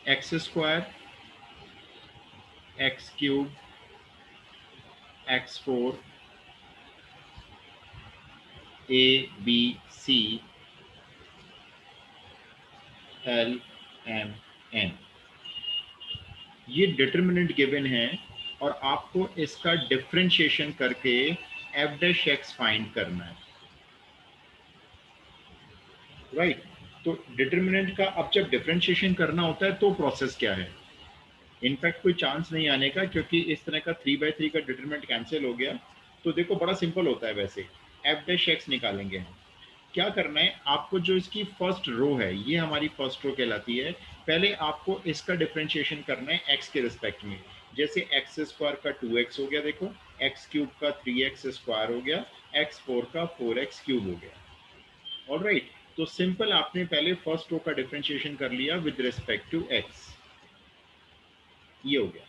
X square, x cube, x four, A B C, L M N, ये determinant given है और आपको इसका डिफरेंशिएशन करके एफ डैश एक्स फाइंड करना है, राइट। तो डिटर्मिनेंट का अब जब डिफरेंशिएशन करना होता है तो प्रोसेस क्या है, इनफैक्ट कोई चांस नहीं आने का, क्योंकि इस तरह का 3/3 का डिटर्मिनेंट कैंसिल हो गया। तो देखो बड़ा सिंपल होता है, वैसे एफ डैश एक्स निकालेंगे हम। क्या करना है आपको, जो इसकी फर्स्ट रो है ये हमारी फर्स्ट रो कहलाती है, पहले आपको इसका डिफरेंशिएशन करना है एक्स के रिस्पेक्ट में। जैसे एक्स स्क्वायर का 2x हो गया, देखो एक्स क्यूब का 3x स्क्वायर हो गया, एक्स फोर का 4x क्यूब हो गया। ऑलराइट, तो सिंपल आपने पहले फर्स्ट रो का डिफरेंशिएशन कर लिया विद रिस्पेक्ट टू एक्स, ये हो गया।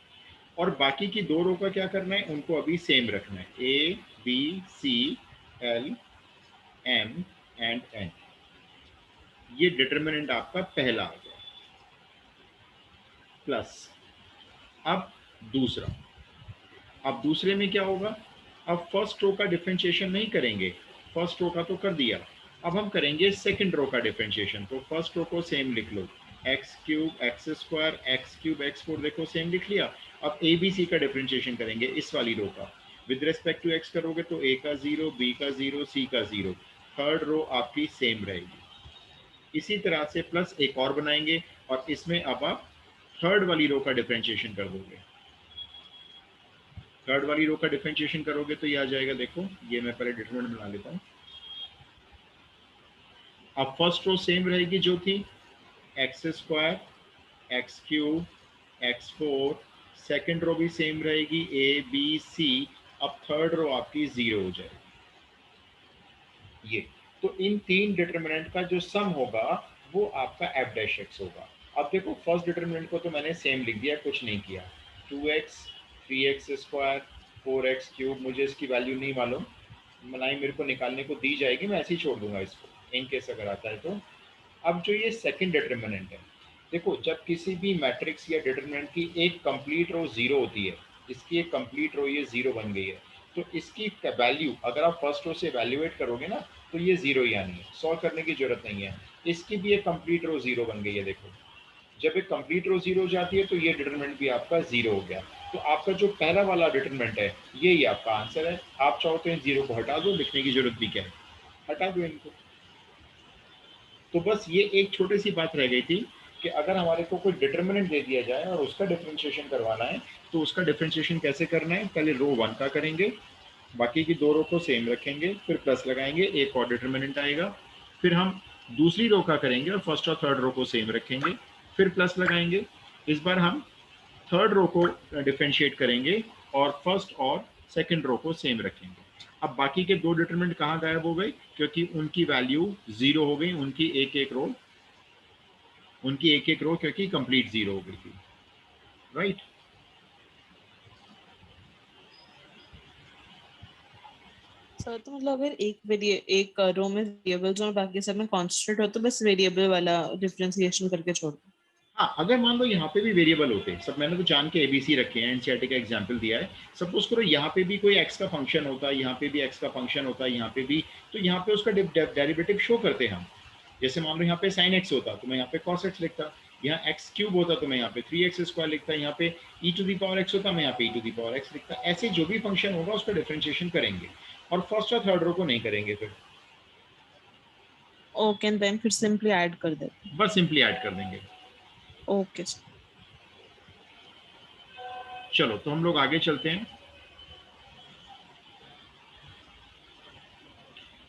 और बाकी की दो रो का क्या करना है, उनको अभी सेम रखना है, A B C L M and N. ये डिटर्मिनेंट आपका पहला आ गया, प्लस अब दूसरा। अब दूसरे में क्या होगा, अब फर्स्ट रो का डिफरेंशिएशन नहीं करेंगे, फर्स्ट रो का तो कर दिया, अब हम करेंगे सेकंड रो का डिफरेंशिएशन। तो फर्स्ट रो को सेम लिख लो, x cube x square x cube x four, देखो सेम लिख लिया। अब ए बी सी का डिफरेंशिएशन करेंगे इस वाली रो का, विद रिस्पेक्ट टू एक्स करोगे तो ए का 0, बी का 0, सी का 0, थर्ड रो आपकी सेम रहेगी। इसी तरह से प्लस एक और बनाएंगे और इसमें अब आप थर्ड वाली रो का डिफरेंशिएशन कर दोगे। थर्ड वाली रो का डिफरेंशिएशन करोगे तो ये आ जाएगा, देखो ये मैं पहले डिटरमिनेंट बना लेता हूँ। अब फर्स्ट रो सेम रहेगी जो थी, x square x cube x four, second row भी सेम रहेगी ए बी सी, अब थर्ड रो आपकी 0 हो जाएगी ये। तो इन तीन डिटरमिनेंट का जो सम होगा वो आपका एफ डैश एक्स होगा। अब देखो फर्स्ट डिटरमिनेंट को तो मैंने सेम लिख दिया, कुछ नहीं किया, 2x 3x square 4x cube, मुझे इसकी वैल्यू नहीं मालूम, मलाई मेरे को निकालने को दी जाएगी, मैं ऐसे ही छोड़ दूंगा इसको इन केस अगर आता है तो। अब जो ये सेकंड डिटरमिनेंट है, देखो जब किसी भी मैट्रिक्स या डिटरमिनेंट की एक कंप्लीट रो 0 होती है, इसकी एक कंप्लीट रो ये 0 बन गई है, तो इसकी वैल्यू अगर आप फर्स्ट रो से एवेल्युएट करोगे ना तो ये 0 ही आनी है, सॉल्व करने की जरूरत नहीं है। इसकी भी एक कंप्लीट रो 0 बन गई है, देखो जब एक कंप्लीट रो 0 हो जाती है तो ये डिटरमिनेंट भी आपका 0 हो गया। तो आपका जो पहला वाला डिटरमिनेंट है यही आपका आंसर है। आप चाहो तो इन 0 को हटा दो, लिखने की जरूरत भी क्या है, हटा दो इनको। तो बस ये एक छोटी सी बात रह गई थी कि अगर हमारे को कोई डिटर्मिनेंट दे दिया जाए और उसका डिफरेंशिएशन करवाना है तो उसका डिफरेंशिएशन कैसे करना है, पहले रो 1 का करेंगे, बाकी की दो रो को सेम रखेंगे, फिर प्लस लगाएंगे, एक और डिटर्मिनेंट आएगा, फिर हम दूसरी रो का करेंगे और फर्स्ट और थर्ड रो को सेम रखेंगे, फिर प्लस लगाएंगे। इस बार हम थर्ड रो को डिफरेंशिएट करेंगे और फर्स्ट और सेकंड रो को सेम रखेंगे। अब बाकी के दो डिटरमिनेंट कहाँ गायब हो गए, क्योंकि उनकी वैल्यू 0 हो गई, उनकी एक एक रो क्योंकि कंप्लीट 0 हो गई थी, राइट। सर तो मतलब अगर एक रो में वेरिएबल्स और बाकी सब में कांस्टेंट हो तो बस वेरिएबल वाला डिफरेंशिएशन करके छोड़ दो। हाँ, अगर मान लो यहाँ पे भी वेरिएबल होते, सब मैंने तो जान के एबीसी रखे हैं, एनसीईआरटी का एग्जांपल दिया है, सपोज करो यहाँ पे भी कोई एक्स का फंक्शन होता, यहाँ पे भी एक्स का फंक्शन होता, यहाँ पे भी, तो यहाँ पे उसका डेरिवेटिव शो करते हम। जैसे मान लो यहाँ पे साइन एक्स होता तो मैं यहाँ पे कॉस एक्स लिखता, यहाँ एक्स क्यूब होता तो मैं यहाँ पे 3x स्क्वायर लिखता, यहाँ पे ई टू दी पावर एक्स होता मैं यहाँ पे ई टू दी पावर एक्स लिखता। ऐसे जो भी फंक्शन होगा उसका डिफरेंशिएशन करेंगे और फर्स्ट और थर्ड रो को नहीं करेंगे, फिर ओके एंड देन फिर सिंपली ऐड कर देते। बस सिंपली ऐड कर देंगे। Okay sir. चलो तो हम लोग आगे चलते हैं।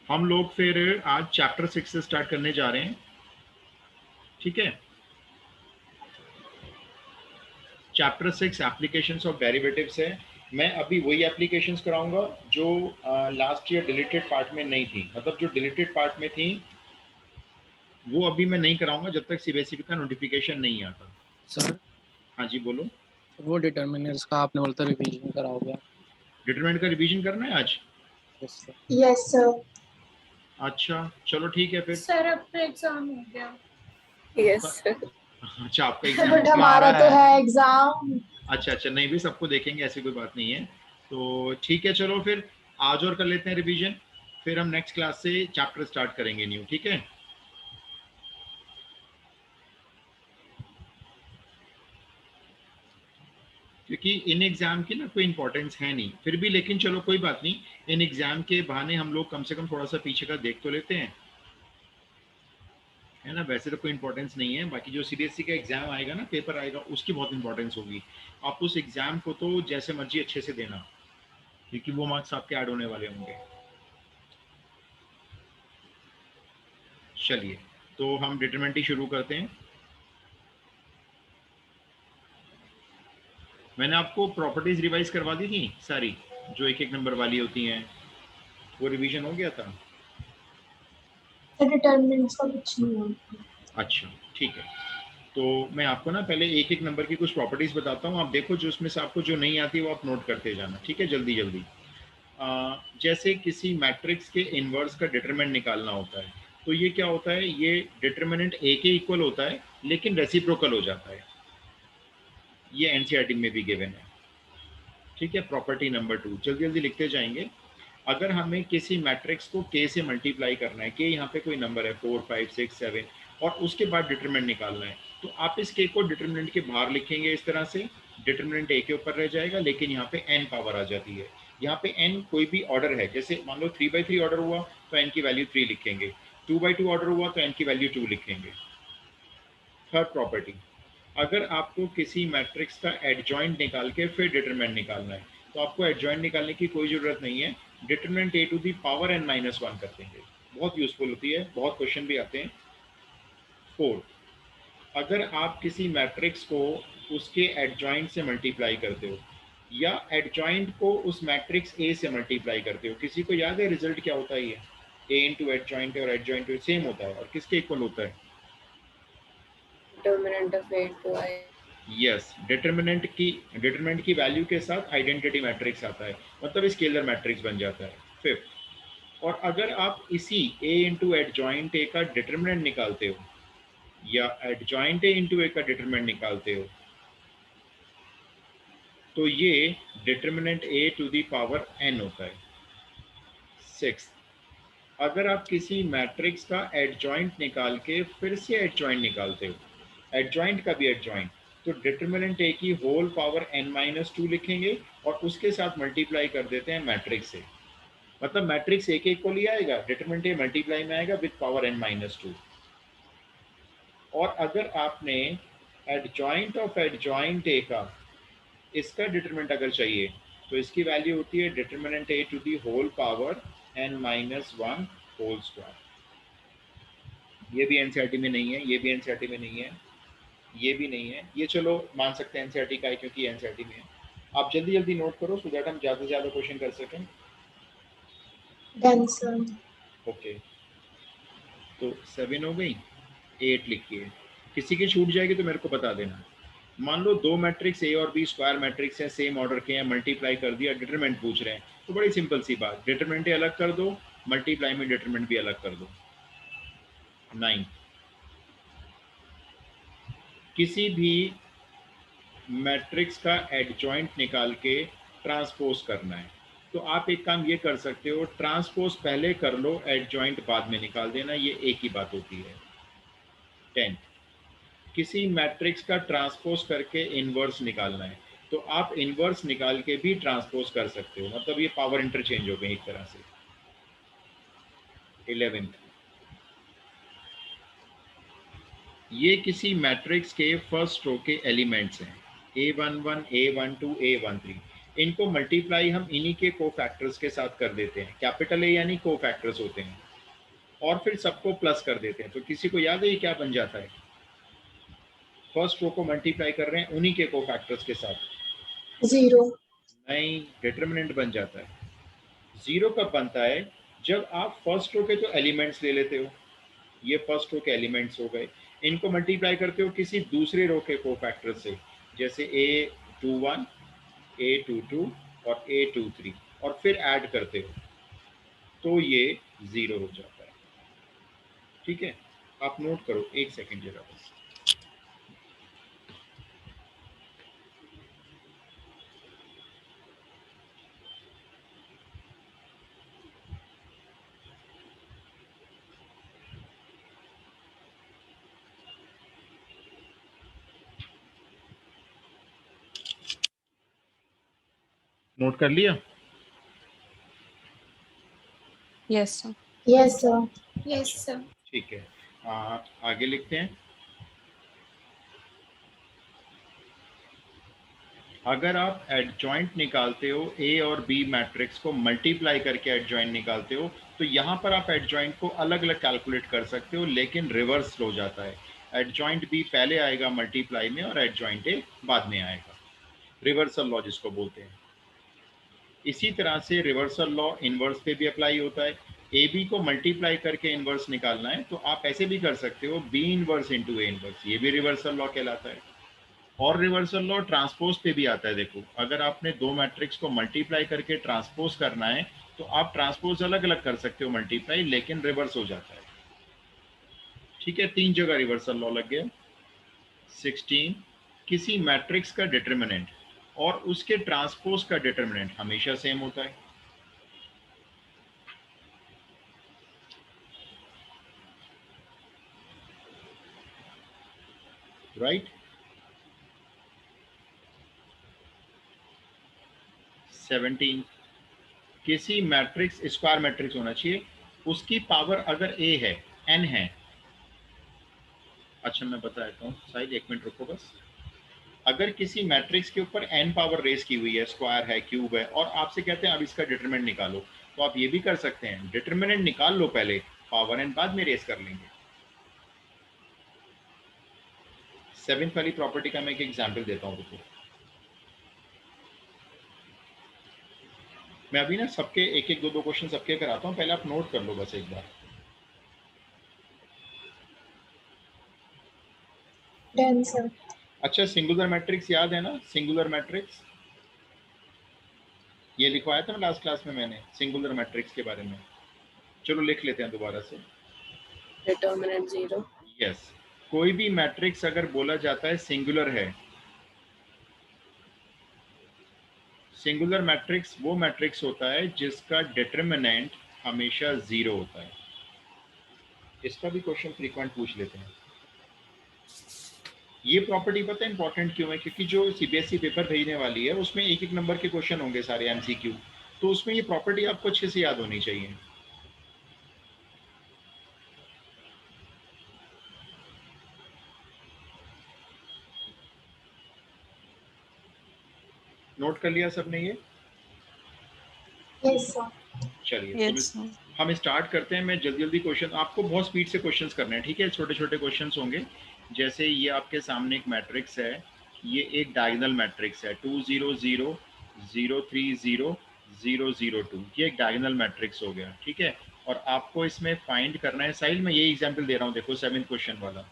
हम लोग फिर आज चैप्टर 6 से स्टार्ट करने जा रहे हैं, ठीक है। चैप्टर 6 एप्लीकेशंस ऑफ डेरिवेटिव्स है। मैं अभी वही एप्लीकेशंस कराऊंगा जो लास्ट ईयर डिलीटेड पार्ट में नहीं थी, मतलब जो डिलीटेड पार्ट में थी वो अभी मैं नहीं कराऊंगा जब तक सीबीएसई का नोटिफिकेशन नहीं आता। सर हाँ जी बोलो। वो डिटर्मिनेंट्स का आपने बोला था रिवीजन कराओगे? डिटरमिनेंट का रिवीजन करना है आज? Yes sir. अच्छा चलो ठीक है फिर। सर अब तो एग्जाम हो गया। Yes sir. अच्छा आपका सर एग्जाम, बट हमारा तो है एग्जाम। अच्छा अच्छा, नहीं भी सबको देखेंगे, ऐसी कोई बात नहीं है। तो ठीक है, चलो फिर आज और कर लेते हैं रिवीजन, फिर हम नेक्स्ट क्लास से चैप्टर स्टार्ट करेंगे न्यू, ठीक है। क्योंकि इन एग्जाम की ना कोई इंपॉर्टेंस है नहीं फिर भी, लेकिन चलो कोई बात नहीं, इन एग्जाम के बहाने हम लोग कम से कम थोड़ा सा पीछे का देख तो लेते हैं, है ना। वैसे तो कोई इंपॉर्टेंस नहीं है, बाकी जो सीबीएसई का एग्जाम आएगा ना, पेपर आएगा, उसकी बहुत इंपॉर्टेंस होगी। आप उस एग्जाम को तो जैसे मर्जी अच्छे से देना, क्योंकि वो मार्क्स आपके ऐड होने वाले होंगे। चलिए, तो हम डिटरमिनेंट शुरू करते हैं। मैंने आपको प्रॉपर्टीज रिवाइज करवा दी थी सारी, जो एक एक नंबर वाली होती हैं, वो रिवीजन हो गया था। डिटरमिनेंट्स का कुछ नहीं है। अच्छा ठीक है, तो मैं आपको ना पहले एक एक नंबर की कुछ प्रॉपर्टीज बताता हूँ, आप देखो जो उसमें से आपको जो नहीं आती वो आप नोट करते जाना, ठीक है, जल्दी जल्दी। जैसे किसी मैट्रिक्स के इनवर्स का डिटरमिनेंट निकालना होता है, तो ये क्या होता है, ये डिटरमिनेंट ए के इक्वल होता है लेकिन रेसिप्रोकल हो जाता है, ये एनसीईआरटी में भी गिवन है, ठीक है। प्रॉपर्टी नंबर 2 जल्दी जल्दी लिखते जाएंगे। अगर हमें किसी मैट्रिक्स को k से मल्टीप्लाई करना है, k यहाँ पे कोई नंबर है 4 5 6 7, और उसके बाद डिटरमिनेंट निकालना है, तो आप इस k को डिटरमिनेंट के बाहर लिखेंगे इस तरह से, डिटरमिनेंट a के ऊपर रह जाएगा, लेकिन यहाँ पे n पावर आ जाती है। यहाँ पे n कोई भी ऑर्डर है, जैसे मान लो 3/3 ऑर्डर हुआ तो n की वैल्यू 3 लिखेंगे, 2/2 ऑर्डर हुआ तो n की वैल्यू 2 लिखेंगे। थर्ड प्रॉपर्टी, अगर आपको किसी मैट्रिक्स का एडजॉइंट निकाल के फिर डिटरमिनेंट निकालना है, तो आपको एडजॉइंट निकालने की कोई ज़रूरत नहीं है, determinant a to the power n-1 कर देंगे, बहुत यूजफुल होती है, बहुत क्वेश्चन भी आते हैं। फोर्थ, अगर आप किसी मैट्रिक्स को उसके एडजॉइंट से मल्टीप्लाई करते हो, या एडजॉइंट को उस मैट्रिक्स a से मल्टीप्लाई करते हो, किसी को याद है रिजल्ट क्या होता है, ये a इंटू एडजॉइंट और एडजॉइंट सेम होता है, और किसके इक्वल होता है, determinant of A to I. Yes, determinant की वैल्यू के साथ आइडेंटिटी मैट्रिक्स आता है, मतलब स्केलर मैट्रिक्स बन जाता है। फिफ्थ, और अगर आप इसी a इंटू एडजॉइंट ए का डिटरमिनेंट निकालते हो, या एडजॉइंट ए इंटू ए का डिटरमिनेंट निकालते हो, तो ये determinant a to the power n होता है। सिक्स्थ, अगर आप किसी मैट्रिक्स का एडजॉइंट निकाल के फिर से एडजॉइंट निकालते हो, एडजॉइंट का भी एडजॉइंट, तो डिटरमिनेंट ए की होल पावर n-2 लिखेंगे और उसके साथ मल्टीप्लाई कर देते हैं मैट्रिक्स से, मतलब मैट्रिक्स ए के इक्वल ही आएगा, डिटरमिनेंट ए मल्टीप्लाई में आएगा विद पावर n-2। और अगर आपने एडजॉइंट ऑफ एडजॉइंट ए का इसका डिटरमिनेंट अगर चाहिए, तो इसकी वैल्यू होती है determinant A to the whole power n-1 whole square. ये भी एनसीईआरटी में नहीं है, ये भी एनसीईआरटी में नहीं है, ये भी नहीं है, ये चलो मान सकते हैं एनसीईआरटी का है क्योंकि एनसीईआरटी में है। आप जल्दी जल्दी नोट करो सो दैट हम ज़्यादा से ज़्यादा क्वेश्चन कर सकें। Done sir. ओके, तो 7 हो गई, 8 लिखिए, किसी की छूट जाएगी तो मेरे को बता देना। मान लो दो मैट्रिक्स ए और बी स्क्वायर मैट्रिक्स हैं, सेम ऑर्डर के हैं, मल्टीप्लाई कर दिया, डिटरमिनेंट पूछ रहे हैं, तो बड़ी सिंपल सी बात, डिटरमिनेंट अलग कर दो, मल्टीप्लाई में डिटरमिनेंट भी अलग कर दो। 9, किसी भी मैट्रिक्स का एडजॉइंट निकाल के ट्रांसपोज करना है, तो आप एक काम ये कर सकते हो, ट्रांसपोज पहले कर लो, एडजॉइंट बाद में निकाल देना, ये एक ही बात होती है। 10, किसी मैट्रिक्स का ट्रांसपोज करके इनवर्स निकालना है, तो आप इनवर्स निकाल के भी ट्रांसपोज कर सकते हो, मतलब ये पावर इंटरचेंज हो गई एक तरह से। 11, ये किसी मैट्रिक्स के फर्स्ट रो के एलिमेंट्स हैं, A11, A12, A13, इनको मल्टीप्लाई हम इन्हीं के कोफैक्टर्स के साथ कर देते हैं, कैपिटल ए यानी कोफैक्टर्स होते हैं, और फिर सबको प्लस कर देते हैं, तो किसी को याद है ये क्या बन जाता है, फर्स्ट रो को मल्टीप्लाई कर रहे हैं उन्हीं के कोफैक्टर्स के साथ, 0। नहीं, डिटरमिनेंट बन जाता है। 0 कब बनता है, जब आप फर्स्ट रो के तो एलिमेंट्स ले लेते हो, ये फर्स्ट रो के एलिमेंट्स हो गए, इनको मल्टीप्लाई करते हो किसी दूसरे रो के कोफैक्टर से, जैसे A21, A22 और A23, और फिर ऐड करते हो, तो ये 0 हो जाता है। ठीक है, आप नोट करो, एक सेकेंड जरा बस। नोट कर लिया? Yes sir. Yes, sir. Yes, sir. ठीक है, आगे लिखते हैं। अगर आप एडजॉइंट निकालते हो ए और बी मैट्रिक्स को मल्टीप्लाई करके एडजॉइंट निकालते हो, तो यहाँ पर आप एडजॉइंट को अलग अलग कैलकुलेट कर सकते हो, लेकिन रिवर्स हो जाता है। एडजॉइंट बी पहले आएगा मल्टीप्लाई में और एडजॉइंट ए बाद में आएगा। रिवर्सल लॉ जिसको बोलते हैं। इसी तरह से रिवर्सल लॉ इनवर्स पे भी अप्लाई होता है। ए बी को मल्टीप्लाई करके इनवर्स निकालना है तो आप ऐसे भी कर सकते हो, B inverse into A inverse, ये भी रिवर्सल लॉ कहलाता है। और रिवर्सल लॉ ट्रांसपोज पे भी आता है। देखो, अगर आपने दो मैट्रिक्स को मल्टीप्लाई करके ट्रांसपोज करना है तो आप ट्रांसपोज अलग अलग कर सकते हो मल्टीप्लाई, लेकिन रिवर्स हो जाता है। ठीक है, 3 जगह रिवर्सल लॉ लग गया। 16, किसी मैट्रिक्स का डिटरमिनेंट और उसके ट्रांसपोज का डिटरमिनेंट हमेशा सेम होता है। राइट? 17, किसी मैट्रिक्स, स्क्वायर मैट्रिक्स होना चाहिए, उसकी पावर अगर ए है, एन है। अच्छा मैं बता देता हूँ साहिल, 1 मिनट रुको बस। अगर किसी मैट्रिक्स के ऊपर n पावर रेस की हुई है, स्क्वायर है, क्यूब है, और आपसे कहते हैं अब इसका डिटरमिनेंट निकालो, तो आप ये भी कर सकते हैं, डिटरमिनेंट निकाल लो पहले, पावर n बाद में रेस कर लेंगे। 7th वाली प्रॉपर्टी का मैं एक एग्जांपल देता हूँ। रुको, मैं अभी ना सबके एक एक दो क्वेश्चन सबके कराता हूँ, पहले आप नोट कर लो बस एक बार। Done, sir. अच्छा, सिंगुलर मैट्रिक्स याद है ना? सिंगुलर मैट्रिक्स ये लिखवाया था ना लास्ट क्लास में मैंने, सिंगुलर मैट्रिक्स के बारे में। चलो लिख लेते हैं दोबारा से। Determinant 0. यस, कोई भी मैट्रिक्स अगर बोला जाता है सिंगुलर है, सिंगुलर मैट्रिक्स वो मैट्रिक्स होता है जिसका डिटरमिनेंट हमेशा 0 होता है। इसका भी क्वेश्चन फ्रीक्वेंट पूछ लेते हैं। ये प्रॉपर्टी पता है इंपॉर्टेंट क्यों है? क्योंकि जो सीबीएसई पेपर भेजने वाली है उसमें एक एक नंबर के क्वेश्चन होंगे सारे एमसीक्यू, तो उसमें ये प्रॉपर्टी आपको अच्छे से याद होनी चाहिए। नोट कर लिया सबने ये? Yes, sir. चलिए यस सर। हम स्टार्ट करते हैं। मैं जल्दी जल्दी क्वेश्चन, आपको बहुत स्पीड से क्वेश्चंस करने हैं, ठीक है? छोटे छोटे क्वेश्चंस होंगे। जैसे ये आपके सामने एक मैट्रिक्स है, ये एक डायगोनल मैट्रिक्स है, 2 0 0 0 3 0 0 0 2, ये एक डायगोनल मैट्रिक्स हो गया, ठीक है? और आपको इसमें फाइंड करना है, साहिल मैं यही एग्जाम्पल दे रहा हूँ, देखो 7th क्वेश्चन वाला।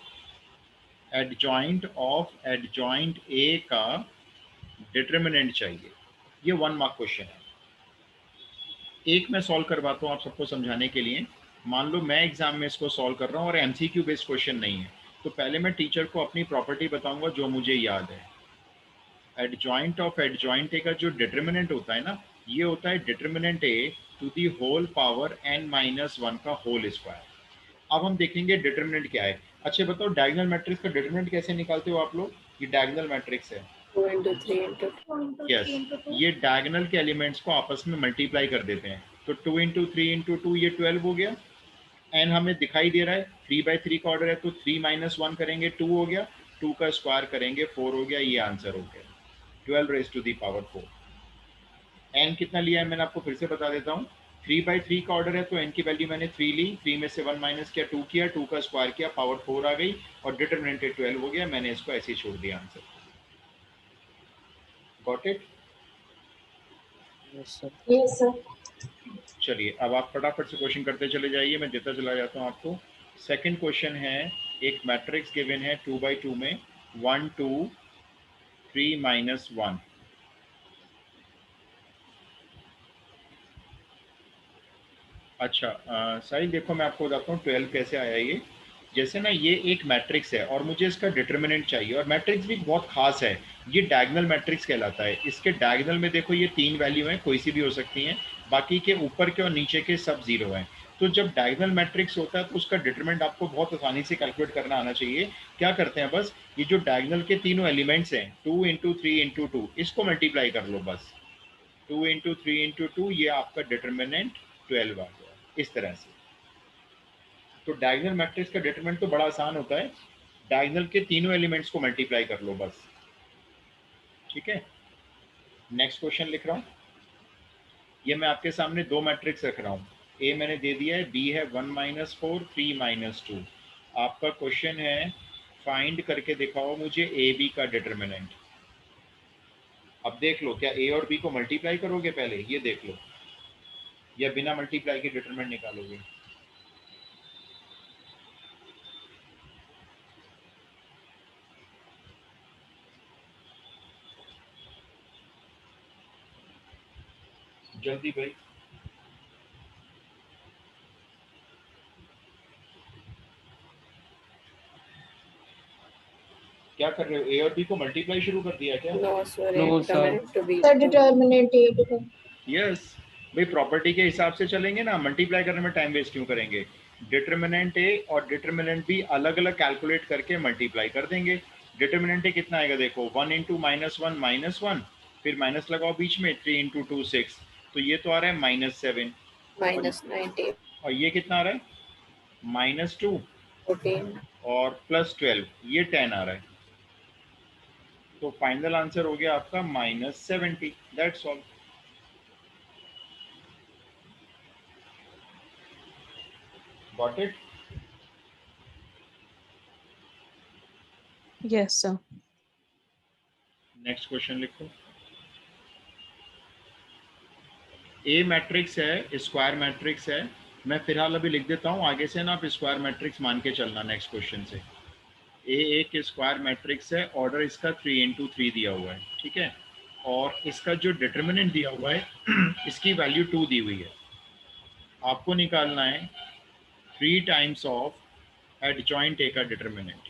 एडजॉइंट ऑफ एडजॉइंट ए का डिटरमिनेंट चाहिए, ये 1 मार्क क्वेश्चन है। एक मैं सॉल्व करवाता हूँ आप सबको समझाने के लिए। मान लो मैं एग्जाम में इसको सॉल्व कर रहा हूँ और एमसीक्यू बेस्ड क्वेश्चन नहीं है, तो पहले मैं टीचर को अपनी प्रॉपर्टी बताऊंगा जो मुझे याद है। एडजॉइंट ऑफ एडजॉइंट ए का जो डिटरमिनेंट होता है ना, ये होता है determinant A to the whole power n-1 का होल स्क्वायर। अब हम देखेंगे डिटरमिनेंट क्या है। अच्छा बताओ, डायगोनल मैट्रिक्स का डिटरमिनेंट कैसे निकालते हो आप लोग? ये डायगोनल मैट्रिक्स है, 2 into 3 into 2. यस, ये डायगोनल के एलिमेंट्स को आपस में मल्टीप्लाई कर देते हैं, तो 2 इंटू 3 इंटू 2 ये 12 हो गया। एन हमें दिखाई दे रहा है, 3/3 का ऑर्डर है, तो 3 - 1 करेंगे 2 हो गया, 2 का स्क्वायर करेंगे 4 हो गया, ये आंसर हो गया 12 raised to the power 4। N कितना लिया है मैंने आपको फिर से बता देता हूँ, 3/3 का ऑर्डर है तो एन की वैल्यू मैंने 3 ली, 3 में से 1 माइनस किया, 2 किया, 2 का स्क्वायर किया, पावर 4 आ गई और डिटरमिनेंट 12 हो गया। मैंने इसको ऐसे ही छोड़ दिया answer. Got it? Yes sir. Yes, sir. चलिए अब आप फटाफट से क्वेश्चन करते चले जाइए, मैं देता चला जाता हूँ आपको। सेकंड क्वेश्चन है, एक मैट्रिक्स गिवन है 2/2 में, 1 2 3 - 1। अच्छा साहिल देखो मैं आपको बताता हूँ 12 कैसे आया ये। जैसे ना ये एक मैट्रिक्स है और मुझे इसका डिटरमिनेंट चाहिए, और मैट्रिक्स भी बहुत खास है, ये डायगोनल मैट्रिक्स कहलाता है। इसके डायगोनल में देखो ये 3 वैल्यू हैं, कोई सी भी हो सकती हैं, बाकी के ऊपर के और नीचे के सब 0 हैं। तो जब डायगोनल मैट्रिक्स होता है तो उसका डिटरमिनेंट आपको बहुत आसानी से कैलकुलेट करना आना चाहिए। क्या करते हैं, बस ये जो डायगोनल के तीनों एलिमेंट्स हैं 2 इंटू 3 इंटू 2, इसको मल्टीप्लाई कर लो बस। 2 इंटू 3 इंटू 2, ये आपका डिटर्मिनेंट 12 आ गया इस तरह से। तो डायगोनल मैट्रिक्स का डिटरमिनेंट तो बड़ा आसान होता है, डायगोनल के तीनों एलिमेंट्स को मल्टीप्लाई कर लो बस, ठीक है। नेक्स्ट क्वेश्चन लिख रहा हूँ, ये मैं आपके सामने दो मैट्रिक्स रख रहा हूँ, ए मैंने दे दिया है, बी है 1 - 4 3 - 2। आपका क्वेश्चन है फाइंड करके दिखाओ मुझे ए बी का डिटरमिनेंट। अब देख लो, क्या ए और बी को मल्टीप्लाई करोगे पहले, ये देख लो, या बिना मल्टीप्लाई के डिटरमिनेंट निकालोगे। जल्दी भाई, क्या कर रहे हो, ए और बी को मल्टीप्लाई शुरू कर दिया क्या? No, sir. No, sir. Determinant to be. Sir, determinant A to be. Yes भाई, प्रॉपर्टी के हिसाब से चलेंगे ना, मल्टीप्लाई करने में टाइम वेस्ट क्यों करेंगे। डिटरमिनेंट ए और डिटरमिनेंट बी अलग अलग कैलकुलेट करके मल्टीप्लाई कर देंगे। डिटरमिनेंट ए कितना आएगा देखो, 1 इंटू -1 -1, फिर माइनस लगाओ बीच में, 3 इंटू 2 6, तो ये तो आ रहा है -7, -90. और ये कितना आ रहा है -2, 14. और +12, ये 10 आ रहा है। तो फाइनल आंसर हो गया आपका -70, that's all. Got it? Yes, sir. Next question लिखो। ए मैट्रिक्स है, स्क्वायर मैट्रिक्स है, मैं फिलहाल अभी लिख देता हूँ, आगे से ना आप स्क्वायर मैट्रिक्स मान के चलना नेक्स्ट क्वेश्चन से। ए एक स्क्वायर मैट्रिक्स है, ऑर्डर इसका 3 इंटू 3 दिया हुआ है, ठीक है, और इसका जो डिटर्मिनेंट दिया हुआ है इसकी वैल्यू 2 दी हुई है। आपको निकालना है 3 टाइम्स ऑफ एडजॉइंट ए का डिटर्मिनेंट।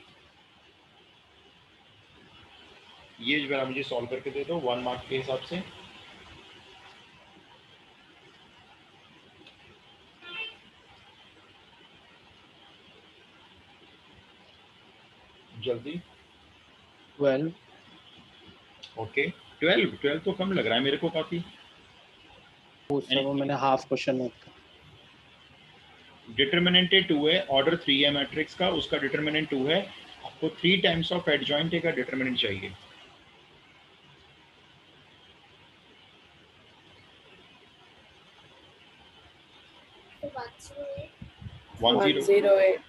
ये जरा मुझे सॉल्व करके दे दो 1 मार्क के हिसाब से। जल्दी। 12. ओके, 12 तो कम लग रहा है मेरे को काफी। वो मैंने हाफ क्वेश्चन नोट किया। डिटर्मिनेंट ए 2 है, ऑर्डर 3 है मैट्रिक्स का, उसका डिटर्मिनेंट 2 है, आपको 3 टाइम्स ऑफ एडजॉइंट ए का डिटर्मिनेंट चाहिए। वन 108.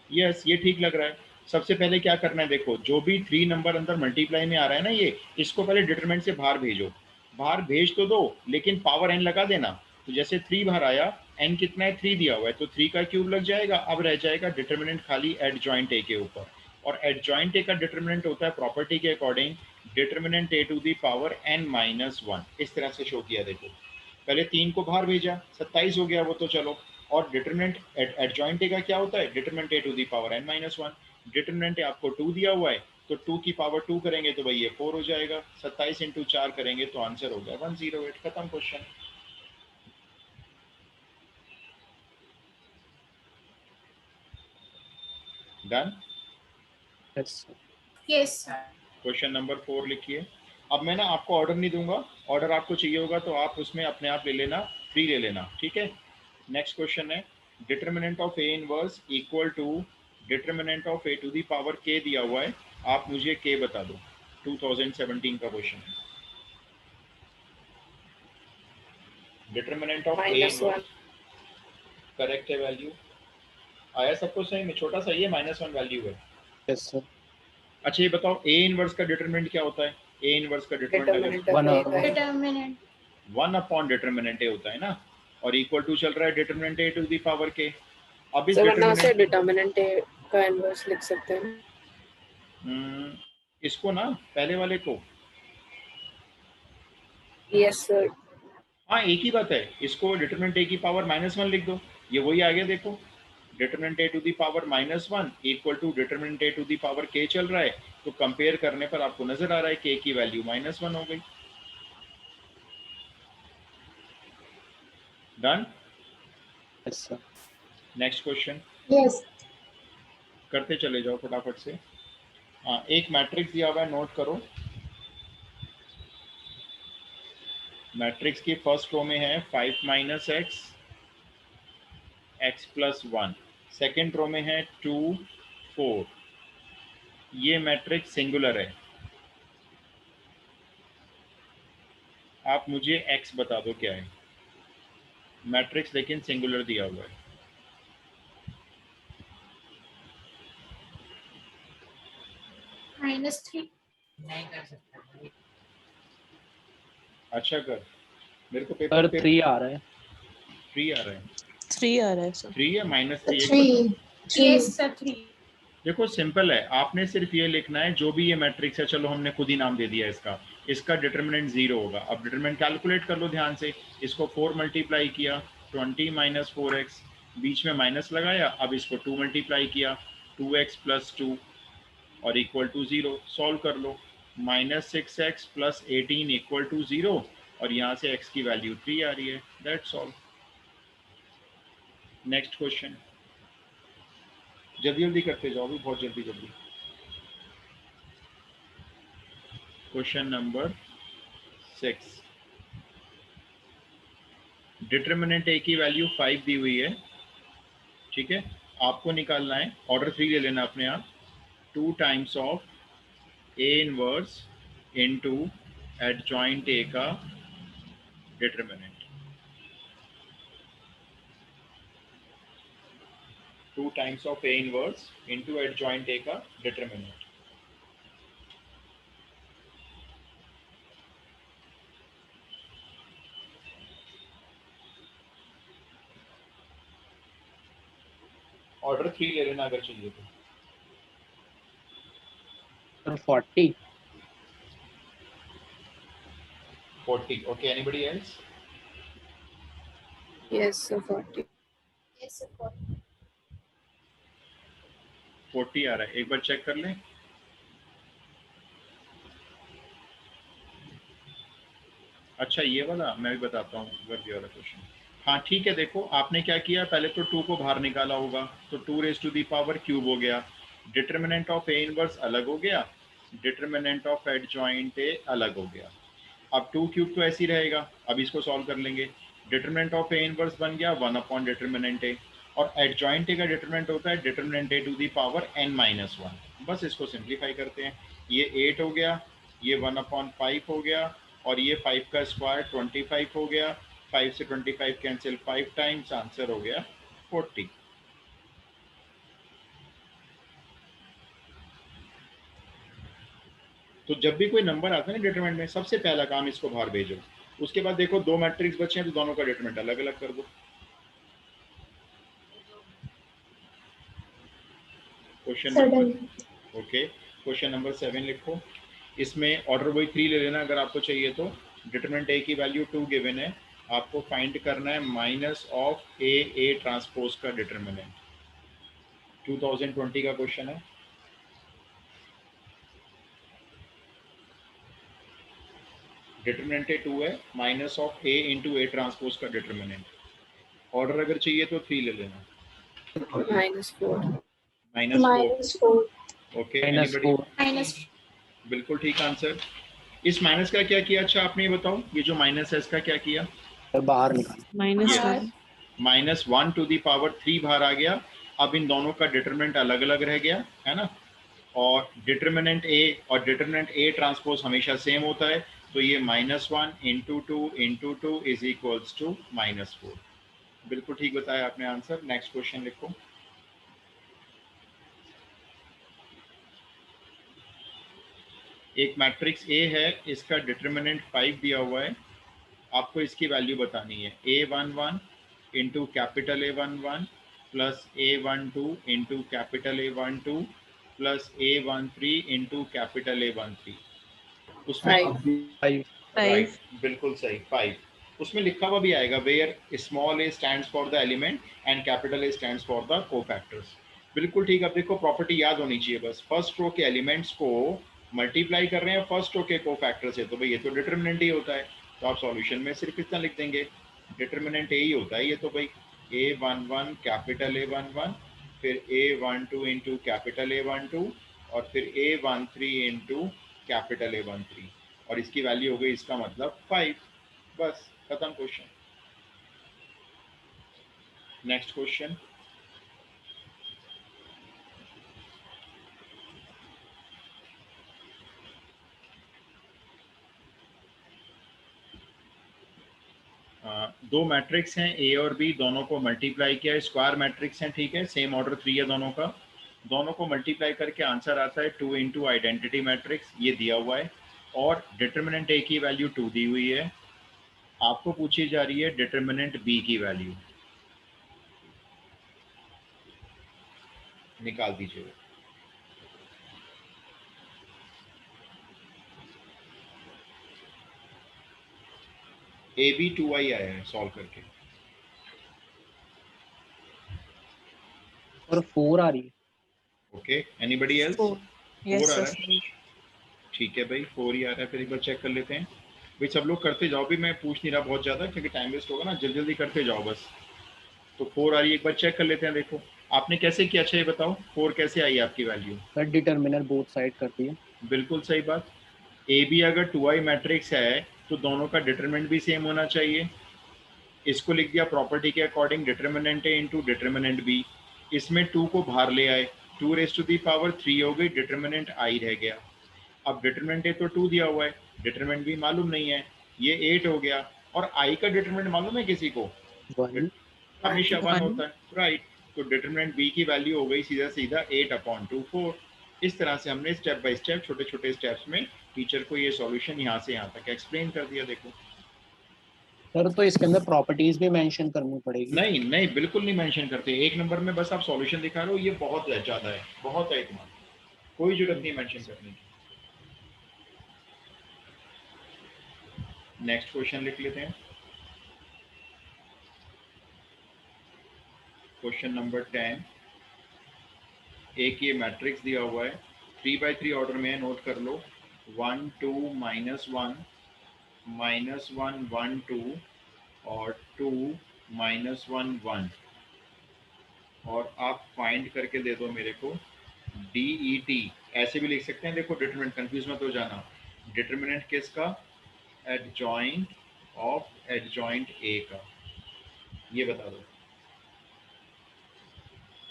यस, ये ठीक लग रहा है। सबसे पहले क्या करना है देखो, जो भी 3 नंबर अंदर मल्टीप्लाई में आ रहा है ना, ये इसको पहले डिटरमिनेंट से बाहर भेजो। बाहर भेज तो दो, लेकिन पावर n लगा देना। तो जैसे 3 बाहर आया, n कितना है 3 दिया हुआ है, तो 3 का क्यूब लग जाएगा। अब रह जाएगा डिटरमिनेंट खाली एडजॉइंट ए के ऊपर, और एडजॉइंट ए का डिटरमिनेंट होता है प्रॉपर्टी के according determinant A to the power n-1। इस तरह से शो किया देखो, पहले 3 को बाहर भेजा, 27 हो गया वो तो चलो। और डिटरमिनेंट एडजॉइंट ए का क्या होता है, determinant A to the power n-1। Determinant आपको 2 दिया हुआ है, तो 2 की पावर 2 करेंगे तो भाई ये 4 हो जाएगा, 27 इंटू 4 करेंगे तो आंसर हो गया 108। खत्म question. Done. Yes, sir. Yes, sir. Question number 4 लिखिए। अब मैं ना आपको ऑर्डर नहीं दूंगा, ऑर्डर आपको चाहिए होगा तो आप उसमें अपने आप ले लेना, 3 ले लेना, ठीक है। नेक्स्ट क्वेश्चन है, determinant of A inverse equal to determinant of A to the power के दिया हुआ है, आप मुझे के बता दो। 2017 का क्वेश्चन है। Determinant of A -1. करेक्ट है, वैल्यू आया सबको सही में, छोटा सा ये -1 वैल्यू है। Yes, sir. अच्छा ये बताओ, ए इनवर्स का डिटरमिनेंट क्या होता है? ए इनवर्स का Determinant determinant One of hour. A. Determinant. 1 upon determinant A होता है ना, और इक्वल टू चल रहा है determinant A to the power के। अब इस So वरना से डिटरमिनेंट determinant A का inverse लिख सकते हैं. इसको ना, पहले वाले को, Yes, sir. हाँ एक ही बात है, इसको डिटरमिनेंट ए की पावर -1 लिख दो, ये वही आ गया देखो। Determinant A to the power -1 equal to determinant A to the power के चल रहा है, तो कंपेयर करने पर आपको नजर आ रहा है के की वैल्यू -1 हो गई। Done. Yes, sir. Next question Yes. करते चले जाओ फटाफट से। हाँ, एक मैट्रिक्स दिया हुआ है, नोट करो। मैट्रिक्स की फर्स्ट रो में है 5 minus x, x plus 1। Second row में है 2 4। ये मैट्रिक्स सिंगुलर है। आप मुझे एक्स बता दो क्या है। मैट्रिक्स लेकिन सिंगुलर दिया हुआ है। -3 अच्छा कर, मेरे को पेपर सर पे 3 आ रहा है। 3 आ रहा है। 3 आ रहा है सर। 3 या -3 एक 3 बताओ। यस सर 3 देखो सिंपल है, आपने सिर्फ ये लिखना है जो भी ये मैट्रिक्स है, चलो हमने खुद ही नाम दे दिया इसका, इसका डिटरमिनेंट 0 होगा। अब डिटरमिनेंट कैलकुलेट कर लो ध्यान से। इसको 4 मल्टीप्लाई किया 20 माइनस 4x, बीच में माइनस लगाया। अब इसको 2 मल्टीप्लाई किया 2x प्लस 2 और इक्वल टू 0। सॉल्व कर लो। -6x प्लस 18 इक्वल टू 0 और यहाँ से x की वैल्यू 3 आ रही है। That's all. नेक्स्ट क्वेश्चन, जल्दी जल्दी करते जाओ भी, बहुत जल्दी जल्दी। क्वेश्चन नंबर 6, डिटरमिनेंट ए की वैल्यू 5 दी हुई है, ठीक है। आपको निकालना है, ऑर्डर 3 ले लेना अपने आप, 2 times of A inverse into adjoint A का determinant. 2 times of A inverse into adjoint A का डिटरमिनेंट। ऑर्डर 3 ले लेना अगर चाहिए तो। Sir 40। 40 okay, anybody else? Yes, sir. 40. Yes sir 40 आ रहा है, एक बार चेक कर लें। अच्छा ये वाला मैं भी बताता हूँ, वर्दी वाला क्वेश्चन। हाँ ठीक है, देखो आपने क्या किया, पहले तो 2 को बाहर निकाला होगा, तो 2 raise to the power cube हो गया। डिटरमिनेंट ऑफ ए इनवर्स अलग हो गया, डिटरमिनेंट ऑफ एडजॉइंट ए अलग हो गया। अब 2 क्यूब तो ऐसे ही रहेगा, अब इसको सॉल्व कर लेंगे। डिटरमिनेंट ऑफ ए इनवर्स बन गया 1 अपॉन डिटरमिनेंट ए, और एडजॉइंट ए का डिटरमिनेंट होता है determinant A to the power n-1। बस इसको सिंप्लीफाई करते हैं। ये 8 हो गया, ये 1/5 हो गया, और ये 5 का स्क्वायर 25 हो गया। 5 से 25 कैंसिल 5 टाइम्स, आंसर हो गया 40। तो जब भी कोई नंबर आता है ना डिटरमिनेंट में, सबसे पहला काम इसको बाहर भेजो। उसके बाद देखो 2 मैट्रिक्स बचे हैं तो दोनों का डिटरमिनेंट अलग अलग कर दो। Question number okay, question number 7 लिखो। इसमें ऑर्डर वही 3 ले लेना अगर आपको चाहिए तो। डिटरमिनेंट ए की वैल्यू 2 गिवन है, आपको फाइंड करना है माइनस ऑफ ए ट्रांसपोज का डिटरमिनेंट। 2020 का क्वेश्चन है। डिटरमिनेंट ए 2 है, minus of A into A transpose का डिटरमिनेंट। ऑर्डर अगर चाहिए तो 3 ले लेना। -4. -4 ओके, एनीबॉडी? -4 बिल्कुल ठीक आंसर। इस माइनस का क्या किया, अच्छा आपने ये बताओ, ये जो माइनस है इसका क्या किया? सर बाहर निकाल। -1 -1 टू दी पावर 3 बाहर आ गया। अब इन दोनों का डिटरमिनेंट अलग अलग रह गया है ना, और डिटरमिनेंट ए और डिटरमिनेंट ए ट्रांसपोज हमेशा सेम होता है, तो ये -1 into 2 into 2 is equals to -4। बिल्कुल ठीक बताया आपने आंसर। नेक्स्ट क्वेश्चन लिखो। एक मैट्रिक्स ए है, इसका डिटरमिनेंट 5 दिया हुआ है, आपको इसकी वैल्यू बतानी है। A11 into capital A11 plus A12 into capital A12 plus A13 into capital A13। उसमें 5. 5। राइट, बिल्कुल सही 5। उसमें लिखा हुआ भी आएगा where small A stands for the element and capital A stands for the cofactors. बिल्कुल ठीक। अब देखो प्रॉपर्टी याद होनी चाहिए बस, फर्स्ट रो के एलिमेंट्स को मल्टीप्लाई कर रहे हैं फर्स्ट रो के कोफैक्टर से, तो भाई ये तो डिटरमिनेंट ही होता है, तो आप सॉल्यूशन में सिर्फ इतना लिख देंगे, डिटरमिनेंट ए ही होता है ये तो भाई। A11 कैपिटल A11 फिर A12 इंटू कैपिटल A12 और फिर A13 इंटू कैपिटल A13, और इसकी वैल्यू हो गई इसका मतलब 5। बस खत्म क्वेश्चन। नेक्स्ट क्वेश्चन, दो मैट्रिक्स हैं ए और बी, दोनों को मल्टीप्लाई किया, स्क्वायर मैट्रिक्स हैं, ठीक है, सेम ऑर्डर 3 है दोनों का, दोनों को मल्टीप्लाई करके आंसर आता है 2 इंटू आइडेंटिटी मैट्रिक्स, ये दिया हुआ है, और डिटर्मिनेंट ए की वैल्यू 2 दी हुई है। आपको पूछी जा रही है डिटर्मिनेंट बी की वैल्यू, निकाल दीजिए। ए बी 2i आया है सॉल्व करके, और 4 आ रही है। Okay, anybody else? 4 4 यस आ रहा सर। है, ठीक है भाई, 4 ही आ रहा है, फिर एक बार चेक कर लेते हैं भाई। सब लोग करते जाओ भी, मैं पूछ नहीं रहा बहुत ज़्यादा क्योंकि टाइम वेस्ट होगा ना, जल्दी जल्दी करते जाओ बस। तो 4 आ रही है, एक बार चेक कर लेते हैं। देखो आपने कैसे किया, अच्छा ये बताओ 4 कैसे आई आपकी value? Sir determiner both side कर दिया। बिल्कुल सही बात। ए बी अगर 2i मैट्रिक्स है तो दोनों का डिटरमिनेंट भी सेम होना चाहिए। इसको लिख दिया प्रॉपर्टी के according, determinant A into determinant B. इसमें 2 को बाहर ले आए, 2 रेज टू दी पावर 3 हो गई, डिटरमिनेंट आई रह गया। अब डिटरमिनेंट ए तो 2 दिया हुआ है, डिटरमिनेंट भी मालूम नहीं है, ये 8 हो गया। और आई का डिटरमिनेंट मालूम है किसी को? 1 हमेशा 1 1 होता है, राइट। तो डिटरमिनेंट बी की वैल्यू हो गई सीधा सीधा 8/2 4। इस तरह से हमने स्टेप बाय स्टेप, छोटे छोटे स्टेप्स में टीचर को ये सॉल्यूशन यहाँ से यहाँ तक एक्सप्लेन कर दिया। देखो सर तो इसके अंदर प्रॉपर्टीज भी मेंशन करनी पड़ेगी। नहीं नहीं, बिल्कुल नहीं मेंशन करते, एक नंबर में बस आप सॉल्यूशन दिखा रहे हो, ये बहुत है, ज़्यादा है, बहुत है इतना, कोई जरूरत नहीं मेंशन करने की। नेक्स्ट क्वेश्चन लिख लेते हैं, क्वेश्चन नंबर 10। एक ये मैट्रिक्स दिया हुआ है, 3x3 ऑर्डर में है, नोट कर लो। 1 2 -1 -1 1 2 और 2 -1 1। और आप फाइंड करके दे दो मेरे को DET, ऐसे भी लिख सकते हैं, देखो डिटरमिनेंट, कंफ्यूज मत हो जाना। डिटरमिनेंट किसका? एडजॉइंट ऑफ एडजॉइंट ए का, ये बता दो।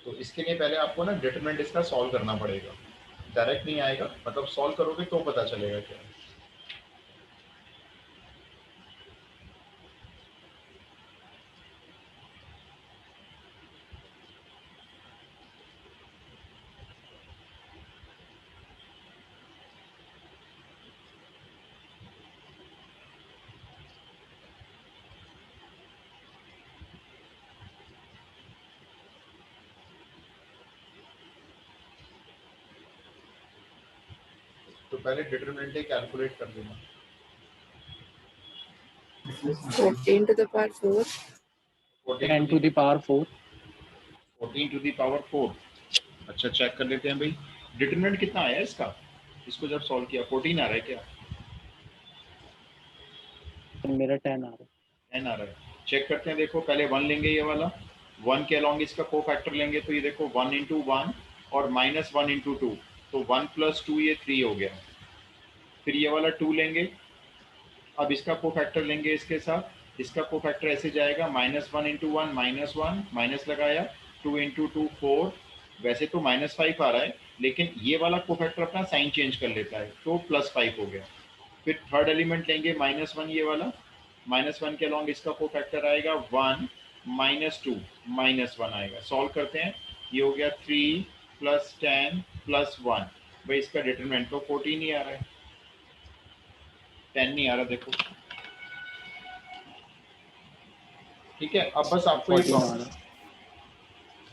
तो इसके लिए पहले आपको ना डिटरमिनेंट इसका सॉल्व करना पड़ेगा, डायरेक्ट नहीं आएगा, मतलब सॉल्व करोगे तो पता चलेगा क्या है। तो पहले डिटरमिनेंट कैलकुलेट कर देना। 14 to the power 4. 10 to the power 4। 14 to the power 4। अच्छा चेक कर लेते हैं भाई, डिटरमिनेंट कितना आया इसका, इसको जब सॉल्व किया 14 आ रहा है क्या? मेरा 10 आ रहा है। 10 आ रहा है, चेक करते हैं। देखो पहले 1 लेंगे, ये वाला 1 के अलॉन्ग इसका को फैक्टर लेंगे, तो ये देखो 1 इंटू 1 और -1 इंटू 2, तो 1 + 2 ये 3 हो गया। फिर ये वाला 2 लेंगे, अब इसका को फैक्टर लेंगे इसके साथ, इसका को फैक्टर ऐसे जाएगा, -1 इंटू 1 -1, माइनस लगाया, 2 इंटू 2 4, वैसे तो -5 आ रहा है, लेकिन ये वाला को फैक्टर अपना साइन चेंज कर लेता है, तो +5 हो गया। फिर थर्ड एलिमेंट लेंगे -1, ये वाला -1 के अलॉन्ग इसका को फैक्टर आएगा 1 -2 -1 आएगा। सॉल्व करते हैं, ये हो गया 3 + 10 + 1, भाई इसका डिटरमिनेंट तो 14 ही आ रहा है, 10 नहीं आ रहा। देखो ठीक है, अब बस आपको एक 14 आ रहा है।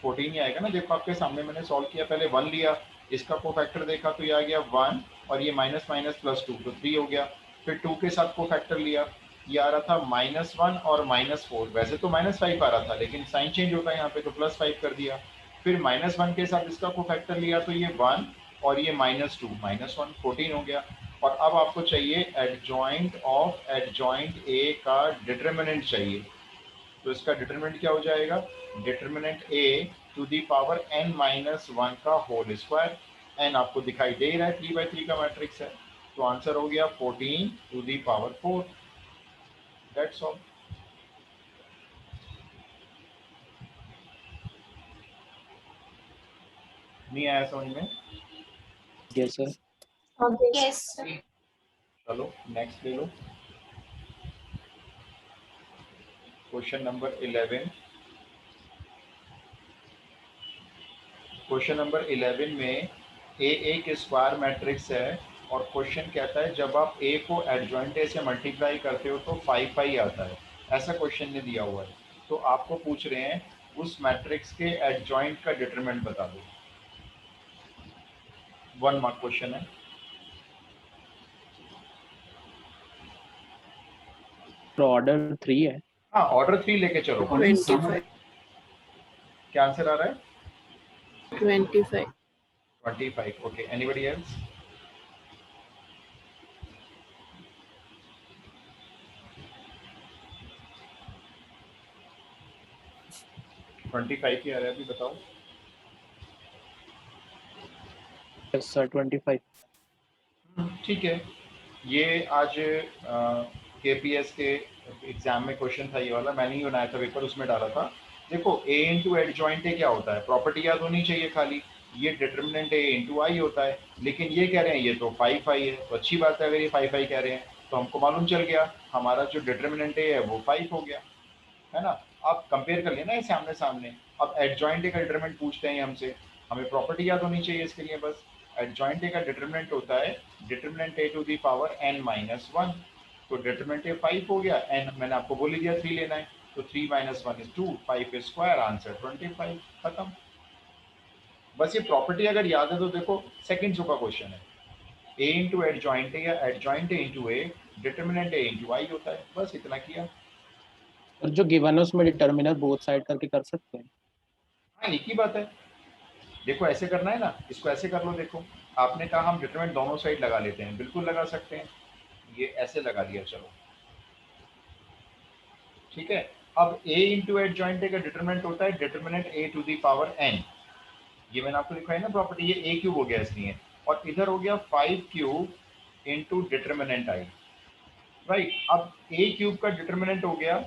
14 ही आएगा ना। देखो आपके सामने मैंने सॉल्व किया, पहले 1 लिया, इसका को फैक्टर देखा तो ये आ गया 1, और ये माइनस माइनस +2 तो 3 हो गया। फिर 2 के साथ को फैक्टर लिया, ये आ रहा था -1 और -4, वैसे तो -5 आ रहा था, लेकिन साइन चेंज होता है यहाँ पे, तो +5 कर दिया। फिर -1 के साथ इसका को फैक्टर लिया, तो ये 1 और ये -2 -1 14 हो गया। और अब आपको चाहिए एडजॉइंट ऑफ एडजॉइंट ए का डिटरमिनेंट चाहिए, तो इसका डिटरमिनेंट क्या हो जाएगा? Determinant a to the power n-1 का होल स्क्वायर। n आपको दिखाई दे रहा है, 3x3 का मैट्रिक्स है, तो आंसर हो गया 14 to the power 4। That's all. नहीं आया समझ में? Yes sir. Okay. Yes, sir. चलो नेक्स्ट ले लो। Question number 11। क्वेश्चन नंबर 11 में ए एक स्क्वायर मैट्रिक्स है और क्वेश्चन कहता है जब आप ए को एडजॉइंट ए से मल्टीप्लाई करते हो तो 5 आता है, ऐसा क्वेश्चन ने दिया हुआ है। तो आपको पूछ रहे हैं उस मैट्रिक्स के एडजॉइंट का डिटरमिनेंट बता दो। 1 मार्क क्वेश्चन है। तो ऑर्डर 3 है। हाँ ऑर्डर 3 लेके चलो। 25. क्या आंसर आ रहा है? 25. 25। Okay, anybody else? Twenty five ही आ रहा है, अभी बताओ। Yes sir 25। ठीक है, ये आज KPS के एग्जाम में क्वेश्चन था, ये वाला मैंने ही बनाया था पेपर, उसमें डाला था। देखो ए इंटू एडजॉइंट ए क्या होता है, प्रॉपर्टी याद होनी चाहिए खाली। ये डिटर्मिनेंट ए इंटू आई होता है, लेकिन ये कह रहे हैं ये तो 5 आई है, तो अच्छी बात है। अगर ये 5 आई कह रहे हैं तो हमको मालूम चल गया हमारा जो डिटर्मिनेंट ए है वो 5 हो गया, है ना। आप कंपेयर कर लेना ये सामने सामने। अब एडजॉइंट ए का डिटरमिनेंट पूछते हैं हमसे, हमें प्रॉपर्टी याद होनी चाहिए इसके लिए बस। एडजॉइंट ए का डिटरमिनेंट होता है determinant A to the power n-1। तो डिटरमिनेंट ए 5 हो गया, n मैंने आपको बोल ही दिया 3 लेना है, तो 3 - 1 is 2, 5 स्क्वायर, आंसर 25। खत्म। बस ये प्रॉपर्टी अगर याद है तो देखो सेकंड का क्वेश्चन है, ए इंटू एडजॉइंट ए या adjoint A into A, determinant A into I होता है, बस इतना किया। और जो गिवन है उसमें डिटर्मिनर बोथ साइड करके कर सकते हैं। हाँ एक ही बात है। देखो ऐसे करना है ना, इसको ऐसे कर लो। देखो आपने कहा हम डिटरमिनेंट दोनों साइड लगा लेते हैं, बिल्कुल लगा सकते हैं। ये ऐसे लगा दिया, चलो ठीक है। अब a इंटू एडजॉइंट ए का डिटरमिनेंट होता है determinant a to the power n। ये मैंने आपको दिखाई ना प्रॉपर्टी, ये a क्यूब हो गया इसलिए, और इधर हो गया 5 cube into determinant i, right. अब a क्यूब का डिटरमिनेंट हो गया,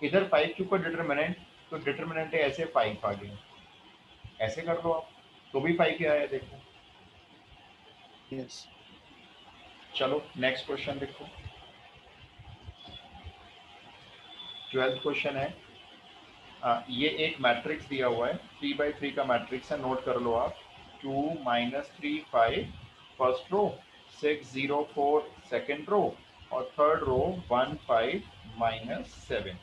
इधर 5 क्यूब का डिटरमिनेंट, तो डिटरमिनेंट ऐसे 5 आ गया। ऐसे कर लो आप, तो भी 5 ही आया, देखो। यस। चलो नेक्स्ट क्वेश्चन देखो। 12th क्वेश्चन है। ये एक मैट्रिक्स दिया हुआ है, 3 by 3 का मैट्रिक्स है, नोट कर लो आप। 2 - 3 5 फर्स्ट रो, 6 0 4 सेकेंड रो, और थर्ड रो 1 5 - 7।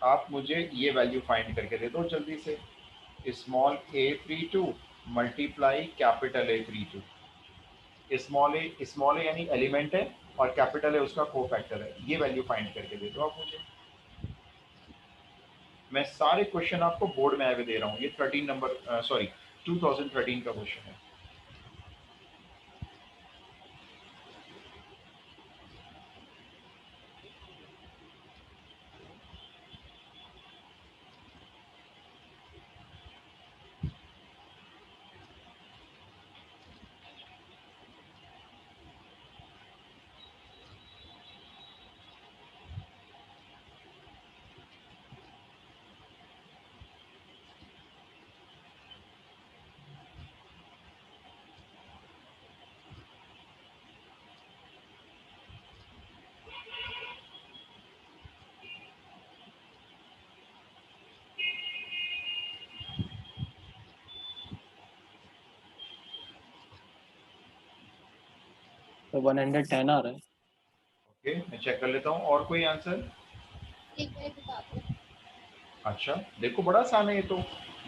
आप मुझे ये वैल्यू फाइंड करके दे दो जल्दी से। Small a32 multiply capital A32। Small A यानी एलिमेंट है और कैपिटल है उसका कोफैक्टर है, ये वैल्यू फाइंड करके दे दो आप मुझे। मैं सारे क्वेश्चन आपको बोर्ड में आए हुए दे रहा हूँ, ये 13 नंबर सॉरी 2013 का क्वेश्चन है। तो 110 आ रहा है। ओके मैं चेक कर लेता हूँ, और कोई आंसर? ठीक है, बता दो। अच्छा देखो बड़ा आसान है ये तो।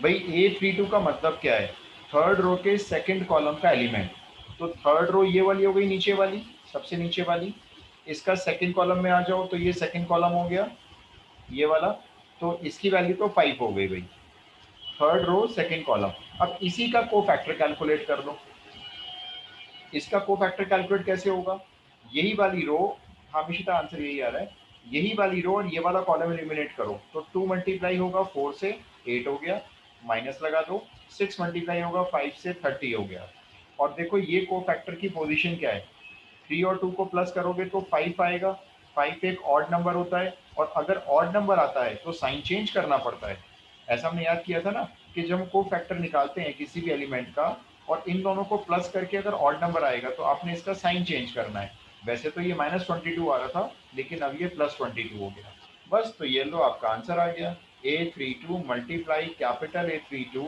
भाई A32 का मतलब क्या है, थर्ड रो के सेकंड कॉलम का एलिमेंट। तो थर्ड रो ये वाली हो गई, नीचे वाली, सबसे नीचे वाली। इसका सेकंड कॉलम में आ जाओ तो ये सेकंड कॉलम हो गया, ये वाला। तो इसकी वैल्यू तो 5 हो गई भाई, थर्ड रो सेकंड कॉलम। अब इसी का कोफैक्टर कैलकुलेट कर लो। इसका कोफैक्टर कैलकुलेट कैसे होगा, यही वाली रो, हमेशा आंसर यही आ रहा है, यही वाली रो और ये वाला कॉलम एलिमिनेट करो। तो 2 मल्टीप्लाई होगा 4 से 8 हो गया, माइनस लगा दो। 6 मल्टीप्लाई होगा 5 से 30 हो गया। और देखो ये कोफैक्टर की पोजीशन क्या है, 3 और 2 को प्लस करोगे तो 5 आएगा। 5 एक ऑड नंबर होता है, और अगर ऑड नंबर आता है तो साइन चेंज करना पड़ता है। ऐसा हमने याद किया था ना कि जब हम को फैक्टर निकालते हैं किसी भी एलिमेंट का और इन दोनों को प्लस करके अगर ऑड नंबर आएगा तो आपने इसका साइन चेंज करना है। वैसे तो ये -22 आ रहा था, लेकिन अब ये +22 हो गया। बस, तो ये लो आपका आंसर आ गया। A32 multiply capital A32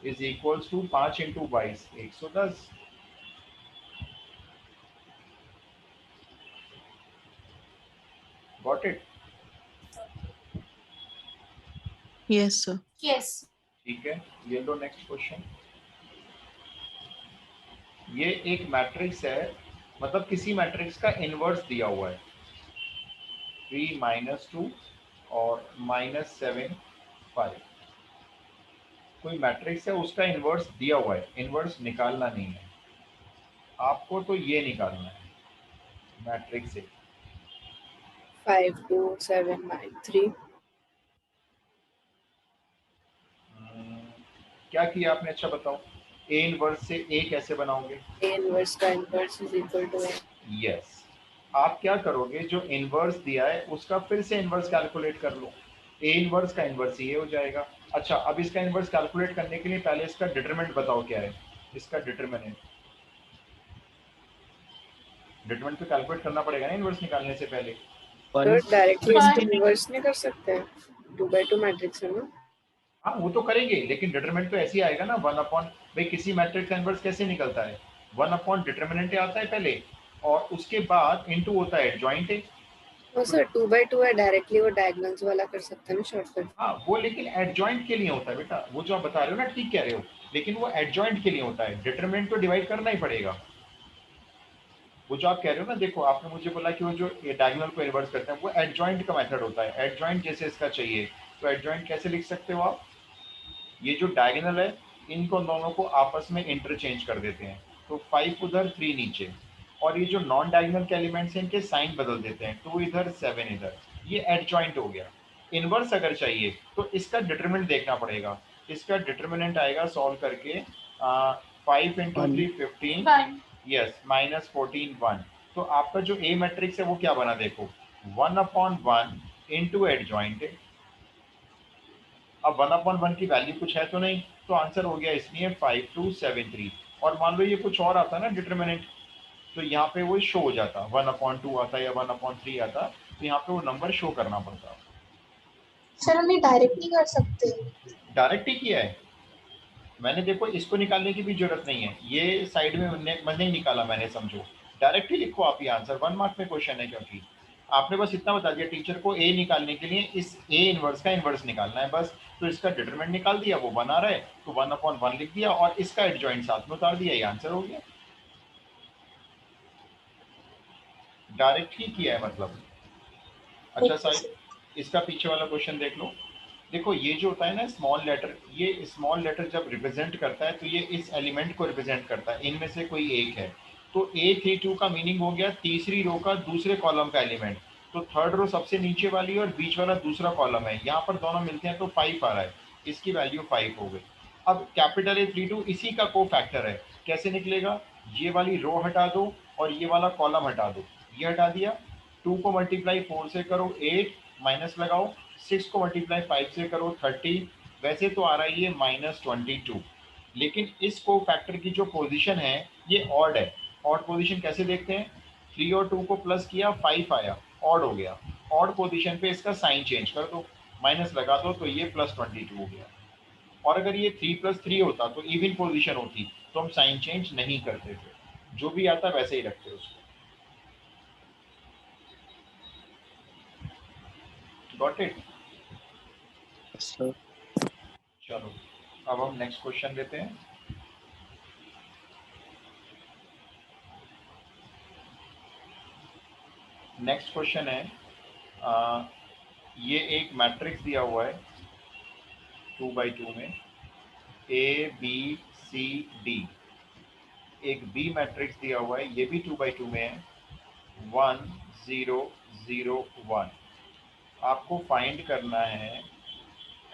is equals to 5 × 22 110। Got it? Yes, sir. Yes. ठीक है, ये लो नेक्स्ट क्वेश्चन। ये एक मैट्रिक्स है, मतलब किसी मैट्रिक्स का इनवर्स दिया हुआ है 3 -2 और -7 5। कोई मैट्रिक्स है, उसका इनवर्स दिया हुआ है, इनवर्स निकालना नहीं है आपको, तो ये निकालना है मैट्रिक्स से। 5 2 7 9 3। क्या किया आपने, अच्छा बताओ। ए इनवर्स से ए कैसे बनाओगे? A inverse का inverse is equal to A. Yes, आप क्या करोगे, जो इनवर्स दिया है उसका फिर से इनवर्स कैलकुलेट कर लो। ए इनवर्स का इनवर्स ये हो जाएगा। अच्छा, अब इसका इनवर्स कैलकुलेट करने के लिए पहले इसका डिटरमिनेंट बताओ क्या है। इसका डिटरमिनेंट तो कैलकुलेट करना पड़ेगा ना इनवर्स निकालने से पहले। तो 1 डायरेक्टली इसका One. इन्वर्स नहीं कर सकते हैं, 2 by 2 मैट्रिक्स है ना। हाँ, वो तो करेंगे, लेकिन डिटरमिनेंट तो ऐसे ही आएगा ना 1/, भाई किसी मैट्रिक्स का इनवर्स कैसे निकलता है, 1/, डिटरमिनेंट आता है पहले और उसके बाद इनटू होता है एडजॉइंट। वो सर 2 by 2 है, डायरेक्टली वो डायगोनल्स वाला कर सकते हैं ना शॉर्टकट। हाँ, वो लेकिन एडजॉइंट के लिए होता है बेटा, वो जो आप बता रहे हो ना, ठीक कह रहे हो, लेकिन वो एडजॉइंट के लिए होता है, डिटरमिनेंट तो डिवाइड करना ही पड़ेगा। वो जो आप कह रहे हो ना, देखो आपने मुझे बोला कि वो जो डायगोनल को इन्वर्स करते हैं वो एडजॉइंट का मेथड होता है। एडजॉइंट जैसे इसका चाहिए, तो एडजॉइंट कैसे लिख सकते हो आप, ये जो डायगोनल है इनको दोनों को आपस में इंटरचेंज कर देते हैं, तो 5 उधर 3 नीचे, और ये जो नॉन डायगोनल के एलिमेंट्स हैं इनके साइन बदल देते हैं, 2 इधर 7 इधर, ये एडजॉइंट हो गया। इनवर्स अगर चाहिए तो इसका डिटरमिनेंट देखना पड़ेगा। इसका डिटरमिनेंट आएगा सॉल्व करके 5 × 3 15, One. यस, -14 1। तो आपका जो ए मैट्रिक्स है वो क्या बना, देखो 1/1 इंटू एडजॉइंट। अब 1/1 की वैल्यू कुछ है तो नहीं, तो आंसर हो गया इसलिए 5273। और मान लो ये कुछ और आता ना डिटरमिनेंट, तो यहाँ पे वो शो हो जाता 1/2 आता या 1/3 आता, तो यहाँ पे वो नंबर शो करना पड़ता। सर हम डायरेक्ट नहीं कर सकते। डायरेक्ट ही किया है मैंने, देखो इसको निकालने की भी जरूरत नहीं है, ये साइड में मैंने ही निकाला मैंने, समझो डायरेक्ट ही लिखो आप ये आंसर, 1 मार्क में क्वेश्चन है, क्योंकि आपने बस इतना बता दिया टीचर को ए निकालने के लिए इस ए इनवर्स का इनवर्स निकालना है बस, तो इसका डिटरमिनेंट निकाल दिया, वो बना रहा है, तो 1/1 लिख दिया और इसका एडजॉइंट साथ में उतार दिया, ये आंसर हो गया। डायरेक्ट ही किया है मतलब। अच्छा साइड, इसका पीछे वाला क्वेश्चन देख लो। देखो ये जो होता है ना स्मॉल लेटर, ये स्मॉल लेटर जब रिप्रेजेंट करता है तो ये इस एलिमेंट को रिप्रेजेंट करता है, इनमें से कोई एक है। तो A32 का मीनिंग हो गया तीसरी रो का दूसरे कॉलम का एलिमेंट, तो थर्ड रो सबसे नीचे वाली और बीच वाला दूसरा कॉलम है, यहाँ पर दोनों मिलते हैं तो 5 आ रहा है, इसकी वैल्यू 5 हो गई। अब कैपिटल A32 इसी का को फैक्टर है, कैसे निकलेगा, ये वाली रो हटा दो और ये वाला कॉलम हटा दो, ये हटा दिया, 2 को मल्टीप्लाई 4 से करो 8, माइनस लगाओ, 6 को मल्टीप्लाई 5 से करो 30, वैसे तो आ रहा है ये -22, लेकिन इस को फैक्टर की जो पोजीशन है ये ऑड है। ऑड पोजीशन कैसे देखते हैं, 3 और 2 को प्लस किया 5 आया, ऑड हो गया, ऑड पोजीशन पे इसका साइन चेंज कर दो, माइनस लगा दो, तो ये +22 हो गया। और अगर ये 3 + 3 होता तो इवन पोजीशन होती, तो हम साइन चेंज नहीं करते थे, जो भी आता वैसे ही रखते उसको। Got it? सर चलो अब हम नेक्स्ट क्वेश्चन लेते हैं। नेक्स्ट क्वेश्चन है, ये एक मैट्रिक्स दिया हुआ है 2x2 में, ABCD, एक बी मैट्रिक्स दिया हुआ है, ये भी 2x2 में है, 1 0 0 1। आपको फाइंड करना है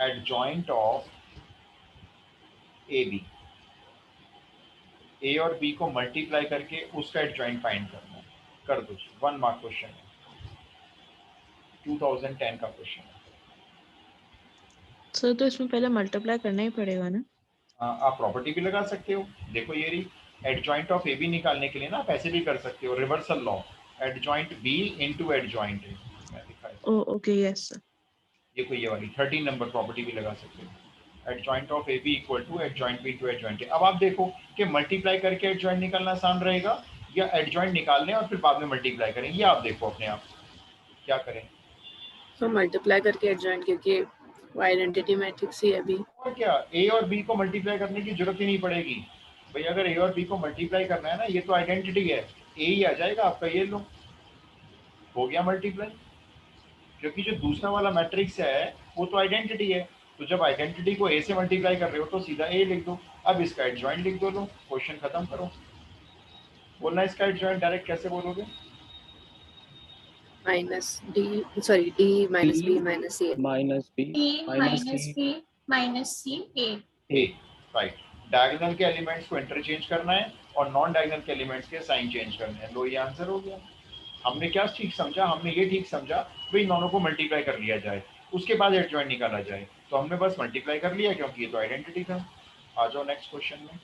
एडजॉइंट ऑफ AB। ए और बी को मल्टीप्लाई करके उसका एडजॉइंट फाइंड करना है। कर दो, 1 मार्क क्वेश्चन है, 2010 का क्वेश्चन है। सर तो इसमें पहले मल्टीप्लाई करना ही पड़ेगा ना? आप प्रॉपर्टी भी लगा सकते हो। देखो ये रही एडजॉइंट ऑफ ए बी निकालने के लिए ना आप ऐसे भी कर सकते हो, reversal law, adjoint B into adjoint A. मैं दिखाया ओ ओके, यस सर। ये कोई ये वाली 13 नंबर प्रॉपर्टी भी लगा सकते हो, adjoint of A B equal to adjoint B to adjoint A. अब आप देखो कि मल्टीप्लाई करके एडजॉइंट निकालना आसान रहेगा या एडजॉइंट निकालने और फिर बाद में मल्टीप्लाई करें, ये आप देखो अपने आप क्या करें। तो मल्टीप्लाई करके एडजॉइंट, क्योंकि वो आइडेंटिटी मैट्रिक्स ही है अभी। और क्या, ए और बी को मल्टीप्लाई करने की जरूरत ही नहीं पड़ेगी भाई। अगर ए और बी को मल्टीप्लाई करना है ना, ये तो आइडेंटिटी है, ए ही आ जाएगा आपका, ये लो हो गया मल्टीप्लाई। क्योंकि जो दूसरा वाला मैट्रिक्स है वो तो आइडेंटिटी है, तो जब आइडेंटिटी को ए से मल्टीप्लाई कर रहे हो तो सीधा ए लिख दो। अब इसका एडजॉइंट लिख दो, लो क्वेश्चन खत्म करो। बोलना इसका एडजॉइंट डायरेक्ट कैसे बोलोगे? Minus D, sorry D minus B minus A. Minus B A minus B minus C A. A, right. Diagonal के एलिमेंट्स को इंटरचेंज करना है और नॉन डायगोनल के एलिमेंट्स के साइन चेंज करने हैं। लो ये आंसर हो गया। हमने क्या ठीक समझा? हमने ये ठीक समझा भाई इन दोनों को मल्टीप्लाई कर लिया जाए, उसके बाद एडजॉइंट निकाला जाए। तो हमने बस मल्टीप्लाई कर लिया क्योंकि ये तो आइडेंटिटी था। आ जाओ नेक्स्ट क्वेश्चन में।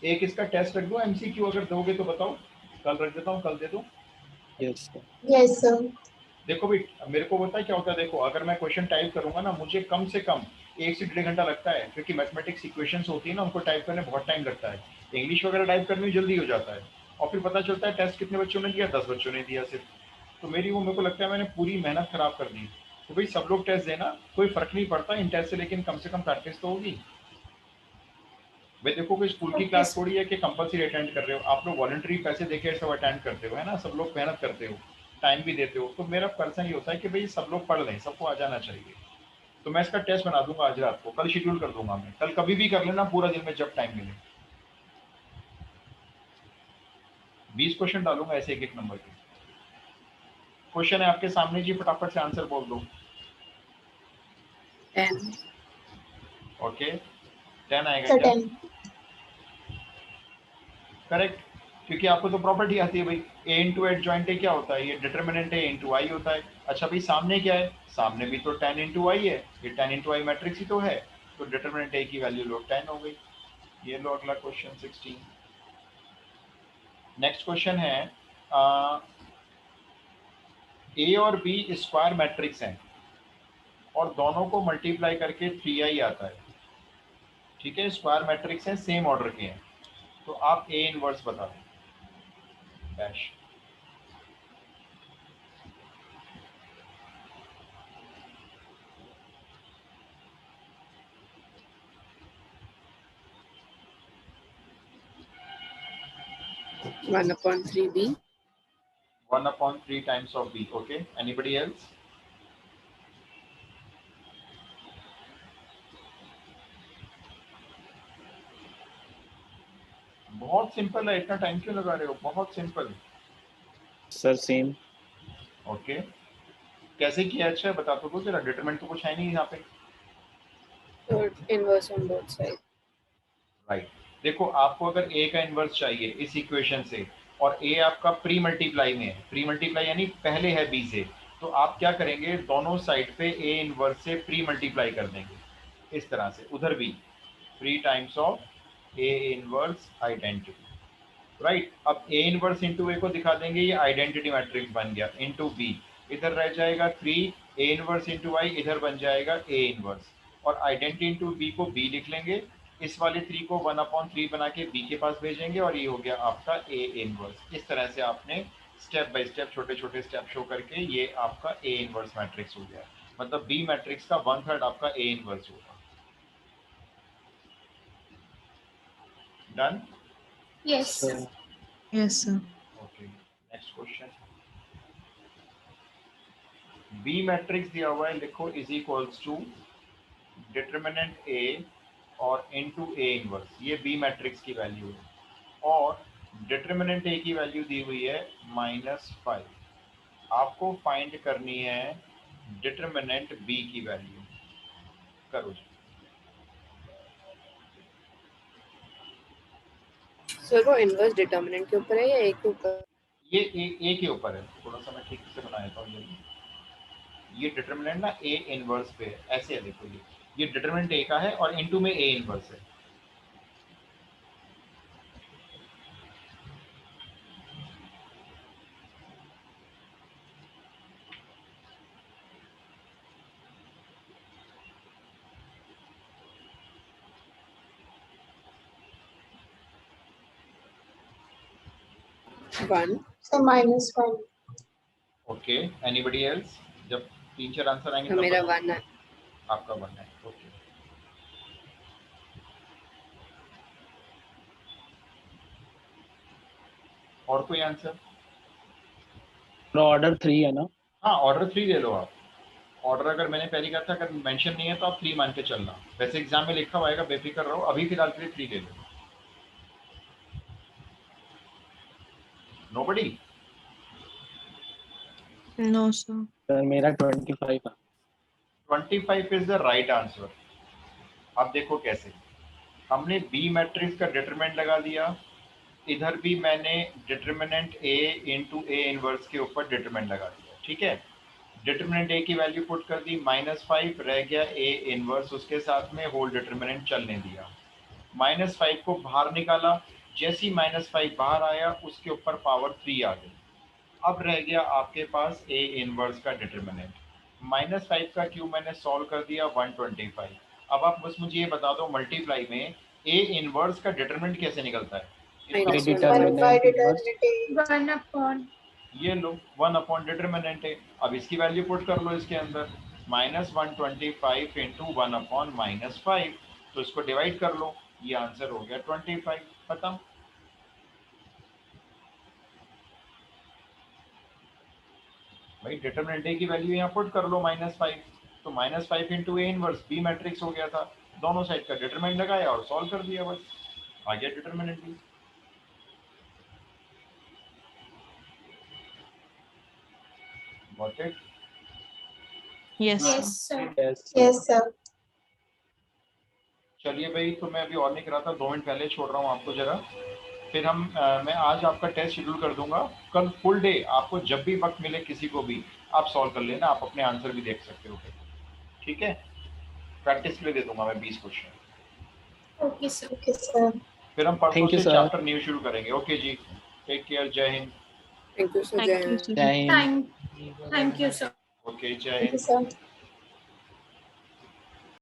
एक इसका टेस्ट रख दो, एमसीक्यू अगर दोगे तो बताओ, कल रख देता हूँ, कल दे दो। Yes sir. Yes sir. देखो भाई मेरे को पता है क्या होता है, देखो अगर मैं क्वेश्चन टाइप करूंगा ना, मुझे कम से कम 1 से 1.5 घंटा लगता है, क्योंकि मैथमेटिक्स इक्वेशंस होती है ना, उनको टाइप करने बहुत टाइम लगता है। इंग्लिश वगैरह टाइप करने में जल्दी हो जाता है, और फिर पता चलता है टेस्ट कितने बच्चों ने दिया, 10 बच्चों ने दिया सिर्फ। तो मेरी वो, मेरे को लगता है मैंने पूरी मेहनत खराब कर दी। तो भाई सब लोग टेस्ट देना, कोई फर्क नहीं पड़ता इन टेस्ट से, लेकिन कम से कम प्रैक्टिस तो होगी भाई। देखो कोई स्कूल की क्लास थोड़ी है कि कंपलसरी अटेंड कर रहे हो, आप लोग वॉलंटरी पैसे देके सब अटेंड करते हो, है ना, सब लोग मेहनत करते हो, टाइम भी देते हो। तो मेरा पर्सन ये होता है कि भाई सब लोग पढ़ लें, सबको आ जाना चाहिए। तो मैं इसका टेस्ट बना दूंगा आज रात को, कल शेड्यूल कर दूंगा मैं, कल कभी भी कर लेना पूरा दिन में जब टाइम मिले। 20 क्वेश्चन डालूंगा ऐसे एक एक नंबर के। क्वेश्चन है आपके सामने जी, फटाफट से आंसर बोल दो। 10। ओके 10 आएगा सर क्या? 10। करेक्ट, क्योंकि आपको तो प्रॉपर्टी आती है भाई, ए इंटू एडजॉइंट ए क्या होता है, ये डिटर्मिनेंट ए इंटू आई होता है। अच्छा भाई सामने क्या है? सामने भी तो 10 इंटू आई है, ये 10 इंटू आई मैट्रिक्स ही तो है, तो डिटर्मिनेंट ए की वैल्यू लो 10 हो गई। ये लो अगला क्वेश्चन 16। नेक्स्ट क्वेश्चन है ए और बी स्क्वायर मैट्रिक्स हैं और दोनों को मल्टीप्लाई करके 3i आता है, ठीक है, स्क्वायर मैट्रिक्स हैं, सेम ऑर्डर के हैं, तो आप ए इनवर्स बता दें dash. One upon 3b। 1/3 times of b. Okay, anybody else? बहुत सिंपल है, इतना टाइम क्यों लगा रहे हो, बहुत सिंपल। Sir same. ओके कैसे किया? अच्छा बता दो जरा, डिटरमिनेंट तो कुछ है नहीं यहाँ पे। तो inverse on both side. Right, देखो आपको अगर ए का इनवर्स चाहिए इस इक्वेशन से, और ए आपका प्री मल्टीप्लाई में है, प्री मल्टीप्लाई यानी पहले है बी से, तो आप क्या करेंगे, दोनों साइड पे ए इनवर्स से प्री मल्टीप्लाई कर देंगे इस तरह से, उधर भी pre times of A inverse identity. Right, अब ए इनवर्स इंटू ए को दिखा देंगे, ये आइडेंटिटी मैट्रिक्स बन गया, इंटू बी, इधर रह जाएगा 3, ए इनवर्स इंटू आई इधर बन जाएगा ए इनवर्स, और आइडेंटिटी इंटू बी को बी लिख लेंगे, इस वाले 3 को 1/3 बना के बी के पास भेजेंगे, और ये हो गया आपका ए इनवर्स। इस तरह से आपने स्टेप बाय स्टेप छोटे छोटे स्टेप शो करके ये आपका ए इनवर्स मैट्रिक्स हो गया, मतलब बी मैट्रिक्स का 1/3 आपका ए इनवर्स होगा। Done? Yes sir yes sir. Okay next question. B matrix दिया हुआ है, लिखो is equals to determinant A और इनटू ए इनवर्स, ये बी मैट्रिक्स की वैल्यू है, और डिटर्मिनेंट ए की वैल्यू दी हुई है -5। आपको फाइंड करनी है डिटरमिनेंट बी की वैल्यू करो जी। सर वो इनवर्स डिटर्मिनेंट के ऊपर है या एक के ऊपर? ये ए के ऊपर है, थोड़ा सा मैं ठीक से बनाया था ये डिटरमिनेंट ना ए इनवर्स पे है, ऐसे है देखो ये डिटरमिनेंट ए का है और इनटू में ए इनवर्स है। One. So -1. Okay, anybody else? जब 3-4 आंसर आएंगे तब मेरा बताओ। 1 है। आपका 1 है, ओके। और कोई आंसर? ऑर्डर 3 है ना? हाँ, ऑर्डर 3 ले लो आप। ऑर्डर अगर मैंने पहले कहा था, अगर मेंशन नहीं है तो आप 3 मान के चलना। वैसे एग्जाम में लिखा हुआ आएगा, बेफिक्र रहो। अभी फिलहाल के लिए 3 ले लो। नोबडी? No, sir. सर मेरा 25 है। 25 इज द राइट आंसर। अब देखो कैसे, हमने बी मैट्रिक्स का डिटरमिनेंट लगा दिया, इधर भी मैंने determinant A into A inverse के ऊपर डिटरमिनेंट लगा दिया, ठीक है। डिटरमिनेंट ए की वैल्यू पुट कर दी, -5 रह गया ए इनवर्स, उसके साथ में होल डिटरमिनेंट चलने दिया। -5 को बाहर निकाला, जैसे ही -5 बाहर आया उसके ऊपर पावर 3 आ गई। अब रह गया आपके पास ए इनवर्स का डिटरमिनेंट। -5 का क्यूब मैंने सॉल्व कर दिया 125। अब आप बस मुझे ये बता दो, मल्टीप्लाई में ए इनवर्स का डिटरमिनेंट कैसे निकलता है? इसको ए By determinant inverse determinant 1 upon. ये लो 1 अपॉन डिटरमिनेंट है। अब इसकी वैल्यू पुट कर लो इसके अंदर, -125 इंटू 1 अपॉन -5, तो इसको डिवाइड कर लो, ये आंसर हो गया 25। खत्म। भाई डिटरमिनेंट ए की वैल्यू यहाँ पुट कर लो -5, तो -5 into A inverse B matrix हो गया था। दोनों साइड का डिटरमिनेंट लगाया और सॉल्व कर दिया, बस आ गया डिटरमिनेंट भी। Got it? Yes, sir. Yes, sir. Yes Yes, sir. चलिए भाई, तो मैं अभी और नहीं करा था, 2 मिनट पहले छोड़ रहा हूँ आपको जरा। फिर मैं आज आपका टेस्ट शेड्यूल कर दूंगा। कल फुल डे आपको जब भी वक्त मिले किसी को भी आप सॉल्व कर लेना, आप अपने आंसर भी देख सकते हो, ठीक है। प्रैक्टिस के लिए दे दूंगा मैं 20 question. Okay, sir. Okay, sir. फिर हम परसों Thank you, से sir. चैप्टर न्यू शुरू करेंगे। ओके जी, टेक केयर, जय Hind. Thank you, sir. Thank you, sir. जय Hind. Thank you, sir. Okay, जय Thank you, हिंद। sir.